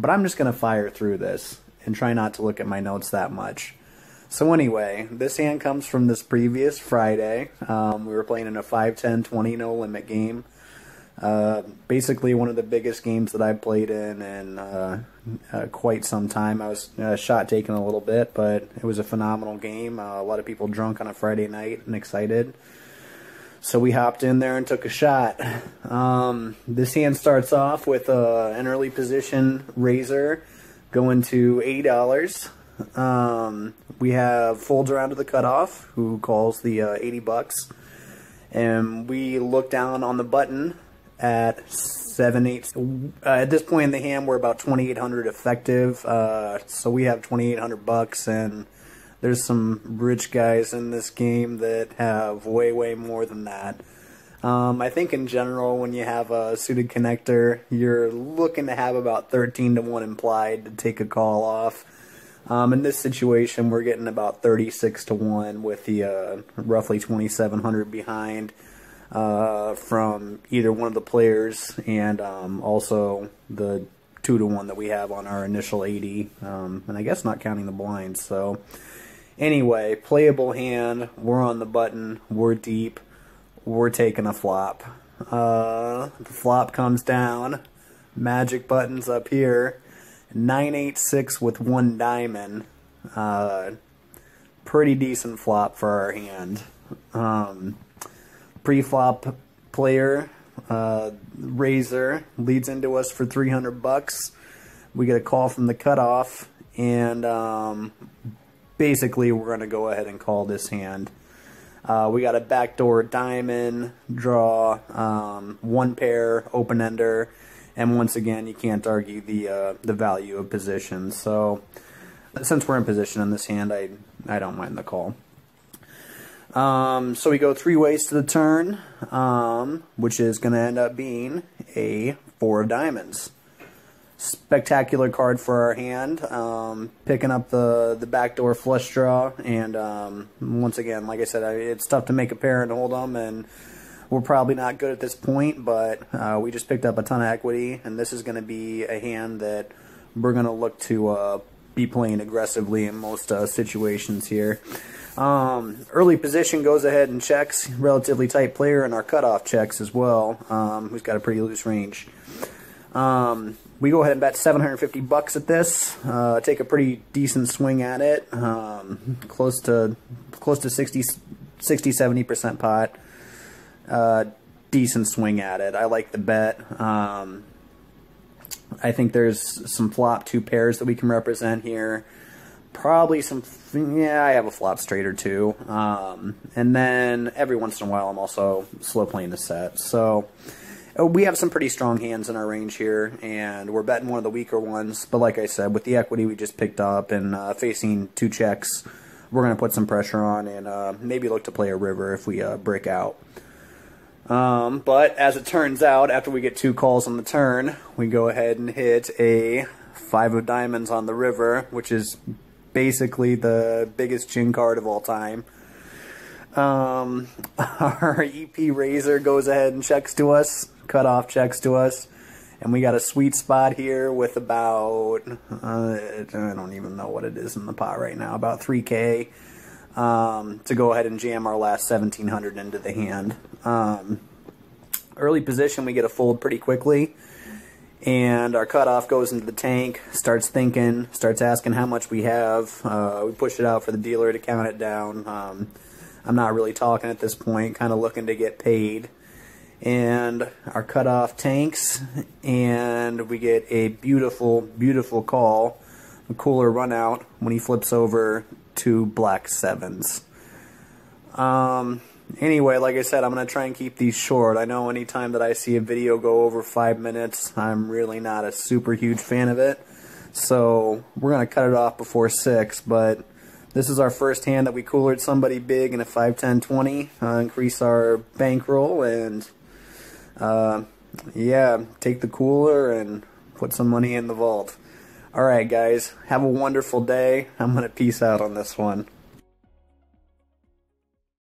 But I'm just going to fire through this and try not to look at my notes that much. So anyway, this hand comes from this previous Friday. We were playing in a 5-10-20 no limit game. Basically one of the biggest games that I've played in quite some time. I was shot taken a little bit, but it was a phenomenal game. A lot of people drunk on a Friday night and excited. So we hopped in there and took a shot. This hand starts off with an early position raiser going to $80. We have folds around to the cutoff, who calls the 80 bucks. And we look down on the button at 7/8. At this point in the hand, we're about 2,800 effective. So we have 2,800 bucks, and there's some rich guys in this game that have way, way more than that. I think in general, when you have a suited connector, you're looking to have about 13-to-1 implied to take a call off. In this situation, we're getting about 36-to-1 with the roughly 2,700 behind from either one of the players and also the 2-to-1 that we have on our initial 80, and I guess not counting the blinds. So anyway, playable hand, we're on the button, we're deep, we're taking a flop. The flop comes down, magic buttons up here, 9-8-6 with 1 diamond. Pretty decent flop for our hand. Pre-flop player, raiser, leads into us for 300 bucks. We get a call from the cutoff, and basically we're going to go ahead and call this hand. We got a backdoor diamond, draw, 1 pair, open-ender, and once again, you can't argue the value of position. So since we're in position in this hand, I don't mind the call. So we go 3 ways to the turn, which is going to end up being a 4 of diamonds. Spectacular card for our hand, picking up the backdoor flush draw, and once again, like I said, it's tough to make a pair and hold them, and we're probably not good at this point, but we just picked up a ton of equity, and this is going to be a hand that we're going to look to be playing aggressively in most situations here. Early position goes ahead and checks, relatively tight player, and our cutoff checks as well, who's got a pretty loose range. We go ahead and bet 750 bucks at this, take a pretty decent swing at it, close to 60-70% pot. Decent swing at it. I like the bet. I think there's some flop 2 pairs that we can represent here. Probably some, yeah, I have a flop straight or 2. And then every once in a while I'm also slow playing the set. So we have some pretty strong hands in our range here, and we're betting one of the weaker ones. But like I said, with the equity we just picked up and facing 2 checks, we're going to put some pressure on and maybe look to play a river if we break out. But as it turns out, after we get 2 calls on the turn, we go ahead and hit a 5 of diamonds on the river, which is basically the biggest chin card of all time. Our EP raiser goes ahead and checks to us, cutoff checks to us, and we got a sweet spot here with about, I don't even know what it is in the pot right now, about 3K. To go ahead and jam our last 1,700 into the hand. Early position, we get a fold pretty quickly, and our cutoff goes into the tank, starts thinking, starts asking how much we have. We push it out for the dealer to count it down. I'm not really talking at this point, kind of looking to get paid. And our cutoff tanks, and we get a beautiful, beautiful call, a cooler run out when he flips over 2 black 7s. Anyway, like I said, I'm going to try and keep these short. I know anytime that I see a video go over 5 minutes, I'm really not a super huge fan of it. So we're going to cut it off before 6, but this is our first hand that we coolered somebody big in a 5-10-20, increase our bankroll, and yeah, take the cooler and put some money in the vault. Alright guys, have a wonderful day. I'm going to peace out on this one.